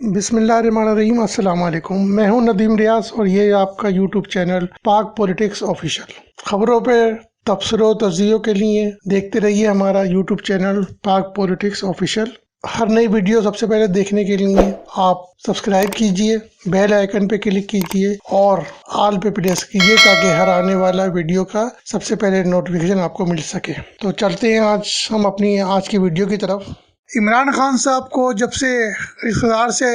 बिस्मिल्लाहिर्रहमानिर्रहीम। अस्सलाम वालेकुम। मैं हूं नदीम रियाज और ये आपका यूट्यूब चैनल पाक पॉलिटिक्स ऑफिशियल। खबरों पे तबसरों तज्जियों के लिए देखते रहिए हमारा यूट्यूब चैनल पाक पॉलिटिक्स ऑफिशियल। हर नई वीडियो सबसे पहले देखने के लिए आप सब्सक्राइब कीजिए, बेल आइकन पे क्लिक कीजिए और ऑल पे प्रेस कीजिए ताकि हर आने वाला वीडियो का सबसे पहले नोटिफिकेशन आपको मिल सके। तो चलते हैं आज हम अपनी आज की वीडियो की तरफ। इमरान खान साहब को जब से इक़्तिदार से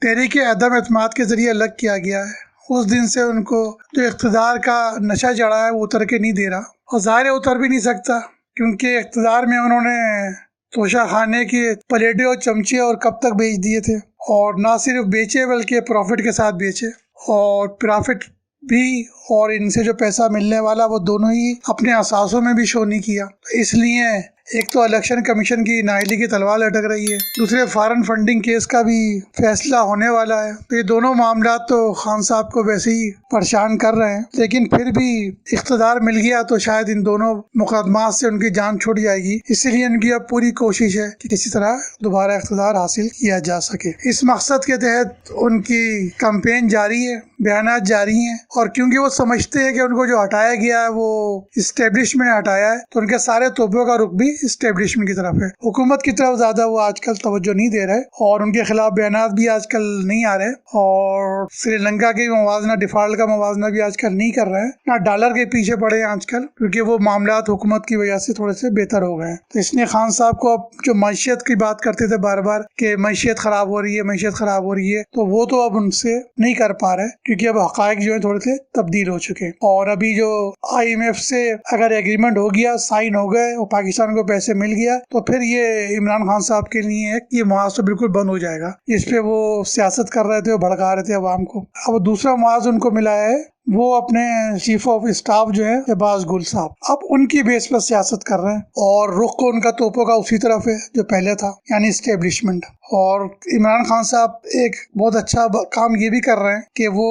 तहरीक अदम एतमाद के ज़रिए अलग किया गया है, उस दिन से उनको जो इक़्तिदार का नशा चढ़ा है वो उतर के नहीं दे रहा, और ज़ाहिर उतर भी नहीं सकता क्योंकि इक़्तिदार में उन्होंने तोशा खाने की प्लेटें और चमचे और कब तक बेच दिए थे, और ना सिर्फ बेचे बल्कि प्रॉफिट के साथ बेचे, और प्रॉफिट भी और इनसे जो पैसा मिलने वाला वो दोनों ही अपने असासों में भी शो नहीं किया। इसलिए एक तो इलेक्शन कमीशन की नाअहली की तलवार लटक रही है, दूसरे फॉरेन फंडिंग केस का भी फैसला होने वाला है। तो ये दोनों मामला तो खान साहब को वैसे ही परेशान कर रहे हैं, लेकिन फिर भी इख्तिदार मिल गया तो शायद इन दोनों मुकदमात से उनकी जान छूट जाएगी। इसीलिए उनकी अब पूरी कोशिश है कि किसी तरह दोबारा इख्तिदार हासिल किया जा सके। इस मकसद के तहत उनकी कैंपेन जारी है, बयानात जारी हैं, और क्योंकि वो समझते हैं कि उनको जो हटाया गया है वो इस्टेब्लिशमेंट हटाया है, तो उनके सारे तोपों का रुख भी इस्टेब्लिशमेंट की तरफ है। हुकूमत की तरफ ज्यादा वो आजकल तवज्जो नहीं दे रहे और उनके खिलाफ बयानात भी आजकल नहीं आ रहे, और श्रीलंका के मवाजना डिफॉल्ट का मवाजना भी आजकल नहीं कर रहे हैं, ना डॉलर के पीछे पड़े हैं आजकल, क्योंकि वो मामला हुकूमत की वजह से थोड़े से बेहतर हो गए हैं। तो इसलिए खान साहब को अब जो मैशियत की बात करते थे बार बार कि मैशियत खराब हो रही है, मैशियत खराब हो रही है, तो वो तो अब उनसे नहीं कर पा रहे क्योंकि अब हकायक जो है थोड़े से तब्दील हो चुके हैं। और अभी जो IMF से अगर एग्रीमेंट हो गया, साइन हो गए और पाकिस्तान को पैसे मिल गया, तो फिर ये इमरान खान साहब के लिए ये मुआवजा बिल्कुल बंद हो जाएगा। इस पे वो सियासत कर रहे थे, वो भड़का रहे थे अवाम को। अब दूसरा मुआवजा उनको मिला है, वो अपने चीफ ऑफ स्टाफ जो है शहबाज गुल साहब, अब उनकी बेस पर सियासत कर रहे हैं और रुख को उनका तोपों का उसी तरफ है जो पहले था, यानी इस्टेब्लिशमेंट। और इमरान खान साहब एक बहुत अच्छा काम ये भी कर रहे हैं कि वो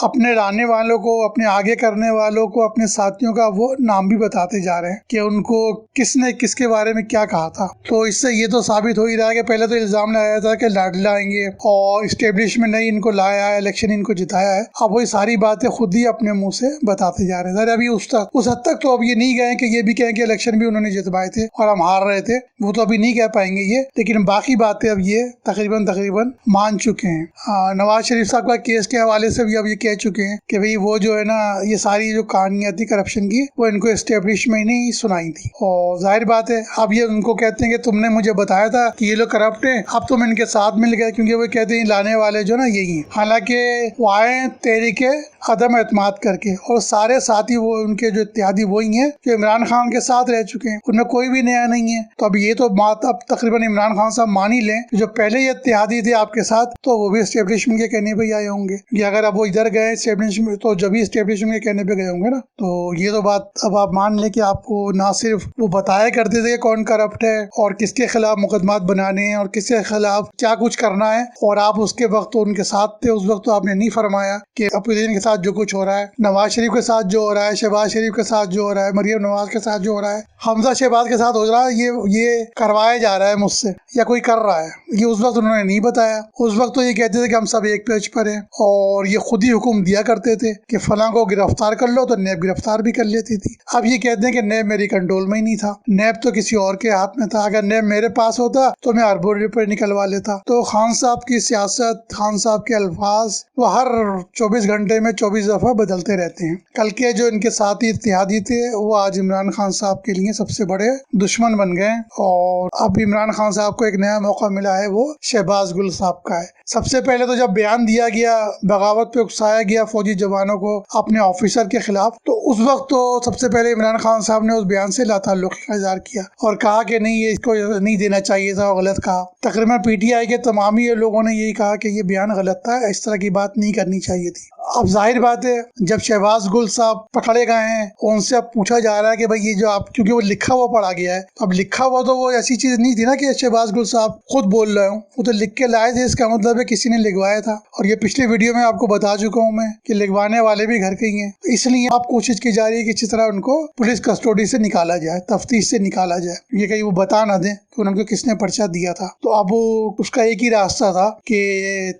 अपने लाने वालों को, अपने आगे करने वालों को, अपने साथियों का वो नाम भी बताते जा रहे हैं कि उनको किसने किसके बारे में क्या कहा था। तो इससे ये तो साबित हो ही रहा है कि पहले तो इल्जाम लगाया था कि लाडला आएंगे और इस्टेब्लिशमेंट ने इनको लाया है, इलेक्शन इनको जिताया है। अब वही सारी बातें खुद ही अपने मुंह से बताते जा रहे हैं। अभी उस हद तक तो अब ये नहीं गए कि ये भी कहें कि इलेक्शन भी उन्होंने जितवाए थे और हम हार रहे थे, वो तो अभी नहीं कह पाएंगे ये, लेकिन बाकी बातें अब ये तकरीबन मान चुके हैं। नवाज शरीफ साहब का केस के हवाले से भी अब ये कह चुके हैं कि भाई वो जो है ना, ये सारी जो कहानियां थी करप्शन की वो इनको एस्टेब्लिशमेंट ने सुनाई थी, और जाहिर बात है अब ये उनको कहते हैं कि तुमने मुझे बताया था कि ये लोग करप्ट हैं, अब तुम इनके साथ मिल गए, क्योंकि वो कहते हैं लाने वाले जो ना यही है। हालांकि वो आए तहरीक अदम एतमाद करके, और सारे साथी वो उनके जो इत्तेहादी वही हैं जो इमरान खान के साथ रह चुके हैं, उनमें कोई भी नया नहीं है। तो अब ये तो बात अब तकरीबन इमरान खान साहब मान ही लें, जो पहले ये इत्तेहादी थे आपके साथ, तो वो भी एस्टेब्लिशमेंट के कहने पे आए होंगे, कि अगर अब वो इधर गए एस्टेब्लिशमेंट, तो जब भी एस्टेब्लिशमेंट के कहने पे गए होंगे ना। तो ये तो बात अब आप मान लें कि आपको ना सिर्फ वो बताया करते थे कौन करप्ट है और किसके खिलाफ मुकदमात बनाने हैं और किसके खिलाफ क्या कुछ करना है, और आप उसके वक्त तो उनके साथ थे, उस वक्त तो आपने नहीं फरमाया कि अपोजिशन के साथ जो कुछ हो रहा है, नवाज शरीफ के साथ जो हो रहा है, शहबाज शरीफ के साथ जो हो रहा है, मरियम नवाज के साथ जो हो रहा है, हमजा शहबाज के साथ हो रहा है, ये करवाया जा रहा है मुझसे या कोई कर रहा है, ये उस वक्त उन्होंने नहीं बताया। उस वक्त तो ये कहते थे कि हम सब एक पेज पर हैं, और ये खुद ही हुक्म दिया करते थे कि फलां को गिरफ्तार कर लो, तो नैब गिरफ्तार भी कर लेती थी। अब ये कहते हैं कि नैब मेरी कंट्रोल में ही नहीं था, नैब तो किसी और के हाथ में था, अगर नैब मेरे पास होता तो मैं अरबों रुपए निकलवा लेता। तो खान साहब की सियासत, खान साहब के अल्फाज वो हर 24 घंटे में 24 दफा बदलते रहते हैं। कल के जो इनके साथी इत्तेहादी थे वो आज इमरान खान साहब के लिए सबसे बड़े दुश्मन बन गए, और अब इमरान खान साहब को एक नया मौका मिला है, वो शहबाज गुल साहब का है। सबसे पहले तो जब बयान दिया गया, बगावत पे उकसाया गया फौजी जवानों को अपने ऑफिसर के खिलाफ, तो उस वक्त तो सबसे पहले इमरान खान साहब ने उस बयान से लाताल्लुक़ी का इज़हार किया और कहा कि नहीं, ये इसको नहीं देना चाहिए था, गलत कहा। तकरीबन PTI के तमाम ही लोगों ने यही कहा कि ये बयान गलत था, इस तरह की बात नहीं करनी चाहिए थी। अब जाहिर बात है जब शहबाज गुल साहब पकड़े गए हैं उनसे अब पूछा जा रहा है कि भाई ये जो आप, क्योंकि वो लिखा हुआ पढ़ा गया है, अब लिखा हुआ तो वो ऐसी चीज नहीं थी ना कि शहबाज गुल साहब खुद बोल रहे हो, वो तो लिख के लाए थे, इसका मतलब है किसी ने लिखवाया था। और ये पिछले वीडियो में आपको बता चुका हूँ मैं कि लिखवाने वाले भी घर के ही हैं, तो इसलिए आप कोशिश की जा रही है कि इस तरह उनको पुलिस कस्टडी से निकाला जाए, तफ्तीश से निकाला जाए, ये कहीं वो बता ना दें कि उनको किसने पर्चा दिया था। तो अब उसका एक ही रास्ता था कि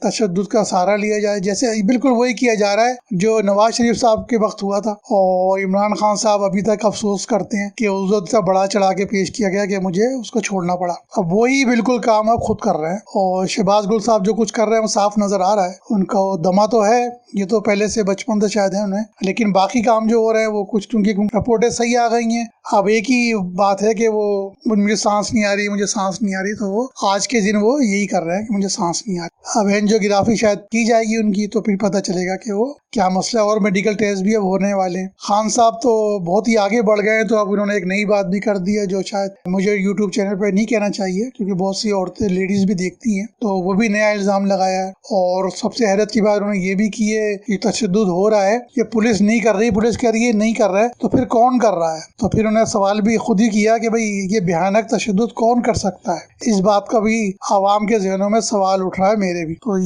तशद्दुद का सहारा लिया जाए, जैसे बिल्कुल वही किया जा रहा है जो नवाज शरीफ साहब के वक्त हुआ था। और इमरान खान साहब अभी तक अफसोस करते हैं कि उसको बड़ा चढ़ा के पेश किया गया कि मुझे उसको छोड़ना पड़ा। अब वही बिल्कुल काम अब खुद कर रहे हैं। और शहबाज गुल साहब जो कुछ कर रहे हैं वो साफ नजर आ रहा है, उनका दमा तो है, ये तो पहले से बचपन से शायद है उन्हें, लेकिन बाकी काम जो हो रहा है वो कुछ, क्योंकि रिपोर्टें सही आ गई हैं। अब एक ही बात है कि वो मुझे सांस नहीं आ रही, मुझे सांस नहीं आ रही, तो वो आज के दिन वो यही कर रहे हैं कि मुझे सांस नहीं आ रही। अब एंजियोग्राफी शायद की जाएगी उनकी, तो फिर पता चलेगा कि वो क्या मसला, और मेडिकल टेस्ट भी अब होने वाले हैं। खान साहब तो बहुत ही आगे बढ़ गए हैं, तो अब उन्होंने एक नई बात भी कर दी है जो शायद मुझे यूट्यूब चैनल पर नहीं कहना चाहिए, क्योंकि बहुत सी औरतें लेडीज भी देखती हैं, तो वो भी नया इल्जाम लगाया है। और सबसे हैरत की बात उन्होंने ये भी की है कि तशद्दुद हो रहा है, ये पुलिस नहीं कर रही, पुलिस कह रही है नहीं कर रहा है, तो फिर कौन कर रहा है? तो फिर उन्होंने सवाल भी खुद ही किया कि भाई ये भयानक तशद्दुद कौन कर सकता है। इस बात का भी आवाम के जहनों में सवाल उठ रहा है, मेरे भी। तो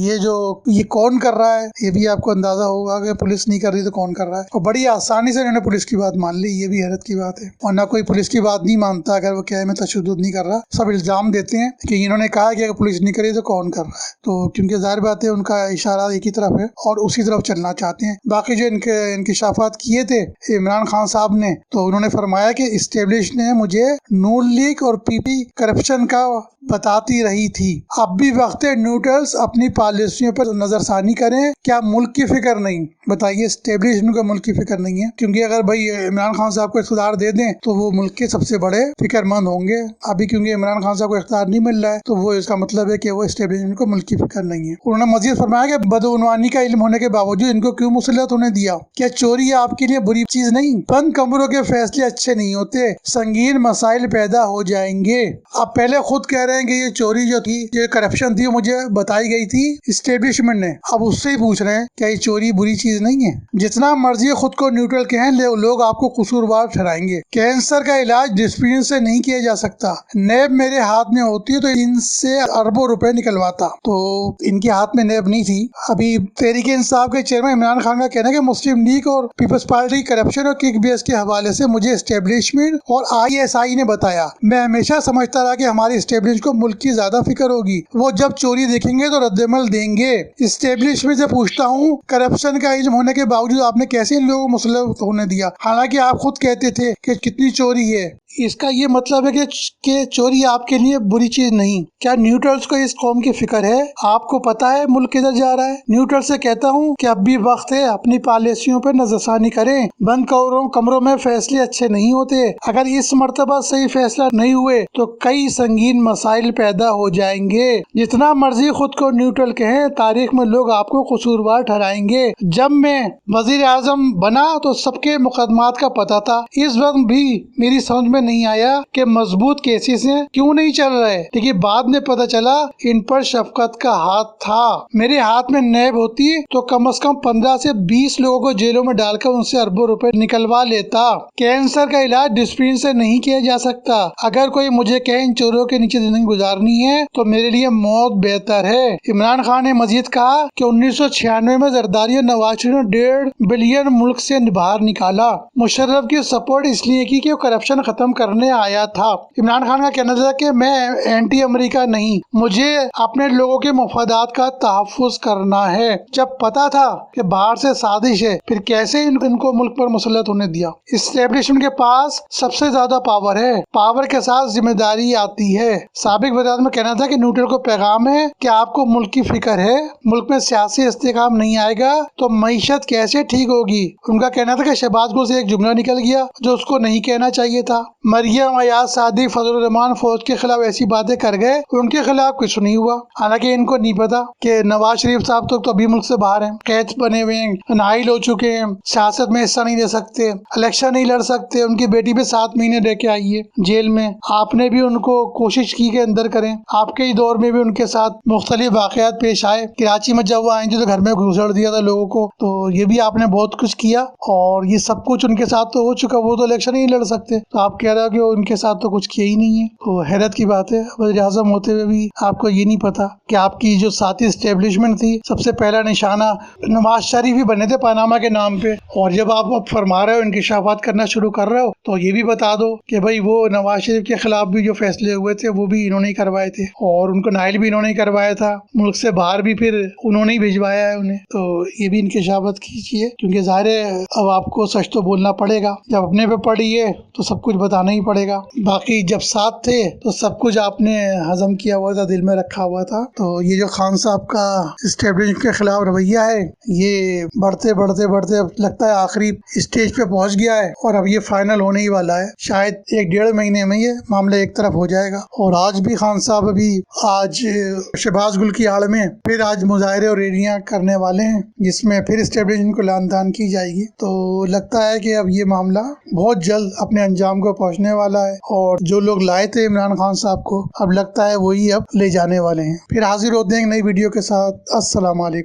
ये कौन कर रहा है, ये भी आपको अंदाजा होगा कि पुलिस नहीं कर रही तो कौन कर रहा है। और बड़ी आसानी से इन्होंने पुलिस की बात मान ली, ये भी हैरत की बात है। और ना कोई पुलिस की बात नहीं मानता अगर वो कहे मैं तशद्दुद नहीं कर रहा, सब इल्जाम देते हैं कि इन्होंने कहा कि अगर पुलिस नहीं करी तो कौन कर रहा है। तो क्योंकि जाहिर बात है उनका इशारा एक ही तरफ है और उसी तरफ चलना चाहते हैं। बाकी जो इनके इंकिशाफात किए थे इमरान खान साहब ने, तो उन्होंने फरमाया कि इस्टेब्लिश ने मुझे नून लीग और पीपी करप्शन का बताती रही थी। अब भी वक्त है न्यूट्रल्स अपनी पॉलिसियों पर नजरसानी करें, क्या मुल्क की फिक्र नहीं? बताइए, एस्टेब्लिशमेंट को मुल्क की फिक्र नहीं है, क्योंकि अगर भाई इमरान खान साहब को इख्तियार दे दें तो वो मुल्क के सबसे बड़े फिक्रमंद होंगे। अभी क्योंकि इमरान खान साहब को इख्तियार नहीं मिल रहा है, तो वो इसका मतलब है कि वो एस्टेब्लिशमेंट को मुल्क की फिक्र नहीं है। उन्होंने मजीद फरमाया कि बदउनवानी का इल्म होने के बावजूद इनको क्यों मुसल्लत होने दिया? क्या चोरी आपके लिए बुरी चीज नहीं? बंद कमरों के फैसले अच्छे नहीं होते, संगीन मसाइल पैदा हो जाएंगे। आप पहले खुद कह रहे हैं कि ये चोरी जो थी, ये करप्शन थी, मुझे बताई गई थी एस्टेब्लिशमेंट ने। अब उससे ही पूछ रहे हैं क्या ये चोरी बुरी चीज नहीं है? जितना मर्जी खुद को न्यूट्रल कहें, लोग आपको कसूरवार ठहराएंगे। कैंसर का इलाज डिस्प्लिन से नहीं किया जा सकता। नैब मेरे हाथ में होती तो इनसे अरबों रुपए निकलवाता। तो इनके हाथ में नैब नहीं थी। अभी तहरीक इंसाफ के चेयरमैन इमरान खान का कहना है कि मुस्लिम लीग और पीपल्स पार्टी करप्शन और किक बेस के हवाले से मुझे एस्टेब्लिशमेंट और ISI ने बताया। मैं हमेशा समझता रहा कि हमारी एस्टेब्लिश को मुल्क की ज्यादा फिक्र होगी, वो जब चोरी देखेंगे तो रद्दमल देंगे। एस्टेब्लिशमेंट से पूछता हूँ, करप्शन का इल्म होने के बावजूद आपने कैसे इन लोगों को मुसल्लत होने दिया, हालांकि आप खुद कहते थे कि कितनी चोरी है। इसका ये मतलब है कि चोरी आपके लिए बुरी चीज नहीं। क्या न्यूट्रल्स को इस कौम की फिक्र है? आपको पता है मुल्क किधर जा रहा है? न्यूट्रल से कहता हूँ कि अब भी वक्त है, अपनी पॉलिसियों पर नजरसानी करें। बंद कमरों में फैसले अच्छे नहीं होते। अगर इस मर्तबा सही फैसला नहीं हुए तो कई संगीन मसाइल पैदा हो जाएंगे। जितना मर्जी खुद को न्यूट्रल कहें, तारीख में लोग आपको कसूरवार ठहराएंगे। जब मैं वजीर आजम बना तो सबके मुकदमात का पता था। इस वक्त भी मेरी समझ में नहीं आया कि मजबूत केसेस हैं क्यों नहीं चल रहे, लेकिन बाद में पता चला इन पर शफकत का हाथ था। मेरे हाथ में नैब होती तो कम से कम 15 से 20 लोगों को जेलों में डालकर उनसे अरबों रुपए निकलवा लेता। कैंसर का इलाज डिस्प्लिन से नहीं किया जा सकता। अगर कोई मुझे कहे इन चोरों के नीचे जिंदगी गुजारनी है तो मेरे लिए मौत बेहतर है। इमरान खान ने मजीद कहा कि 1996 में जरदारी और नवाज शरीफ ने 1.5 बिलियन मुल्क से बाहर निकाला। मुशर्रफ की सपोर्ट इसलिए की कि वो करप्शन खत्म करने आया था। इमरान खान का कहना था कि मैं एंटी अमेरिका नहीं, मुझे अपने लोगों के मफादात का तहफ्फुज करना है। जब पता था कि बाहर से साजिश है, फिर कैसे इनको मुल्क पर मुसल्लत होने दिया? एस्टेब्लिशमेंट के पास सबसे ज्यादा पावर है, पावर के साथ जिम्मेदारी आती है। साबिक वज़ीर में कहना था कि न्यूट्रल को पैगाम है कि आपको मुल्क की फिक्र है, मुल्क में सियासी इस्तेकाम नहीं आएगा तो मईशत कैसे ठीक होगी। उनका कहना था कि शहबाज गुल से एक जुमला निकल गया जो उसको नहीं कहना चाहिए था। मरियम, अयाज सादिक, फजल रहमान फौज के खिलाफ ऐसी बातें कर गए, उनके खिलाफ कुछ नहीं हुआ। हालांकि इनको नहीं पता कि नवाज शरीफ साहब तो अभी मुल्क से बाहर हैं, कैद बने हुए हैं, नाइल हो चुके हैं, सियासत में हिस्सा नहीं ले सकते, इलेक्शन नहीं लड़ सकते। उनकी बेटी भी 7 महीने रह के आई है जेल में। आपने भी उनको कोशिश की के अंदर करें। आपके ही दौर में भी उनके साथ मुख्तलिफ वाकयात पेश आए। कराची में जब वो आई थी तो घर में घुसड़ दिया था लोगों को, तो ये भी आपने बहुत कुछ किया और ये सब कुछ उनके साथ तो हो चुका। वो तो इलेक्शन ही लड़ सकते, तो आप कह रहे हो कि उनके साथ तो कुछ किया ही नहीं है। तो हैरत की बात है, वज़ीर आज़म होते हुए भी आपको ये नहीं पता कि आपकी जो साथी एस्टेब्लिशमेंट थी, सबसे पहला निशाना नवाज शरीफ ही बने थे पनामा के नाम पे। और जब आप अब फरमा रहे हो, इंकिशाफात करना शुरू कर रहे हो, तो ये भी बता दो कि भाई वो नवाज शरीफ के खिलाफ भी जो फैसले हुए थे वो भी इन्होंने ही करवाए थे और उनको नाइल भी इन्होंने ही करवाया था। मुल्क से बाहर भी फिर उन्होंने ही भिजवाया है उन्हें। तो ये भी इंकिशाफात कीजिए, क्योंकि ज़ाहिर है अब आपको सच तो बोलना पड़ेगा। जब अपने पे पड़ी है तो सब कुछ बताना ही पड़ेगा। बाकी जब साथ थे तो सब कुछ आपने हजम किया हुआ था, दिल में रखा हुआ था। तो ये जो खान साहब का एस्टेब्लिशमेंट के खिलाफ रवैया है, ये बढ़ते बढ़ते बढ़ते अब लगता है आखिरी स्टेज पे पहुंच गया है और अब ये फाइनल होने ही वाला है। शायद 1-1.5 महीने में ये मामला एक तरफ हो जाएगा। और आज भी खान साहब अभी आज शहबाज गुल की आड़ में फिर आज मुजाहरे और रैलियां करने वाले हैं, जिसमें फिर एस्टेब्लिशमेंट को लानतान की जाएगी। तो लगता है कि अब ये मामला बहुत जल्द अपने अंजाम को पहुंचने वाला है और जो लोग लाए थे इमरान खान साहब को, अब लगता है वही अब ले जाने वाले हैं। फिर हाजिर होते हैं एक नई वीडियो के साथ। अस्सलाम वालेकुम।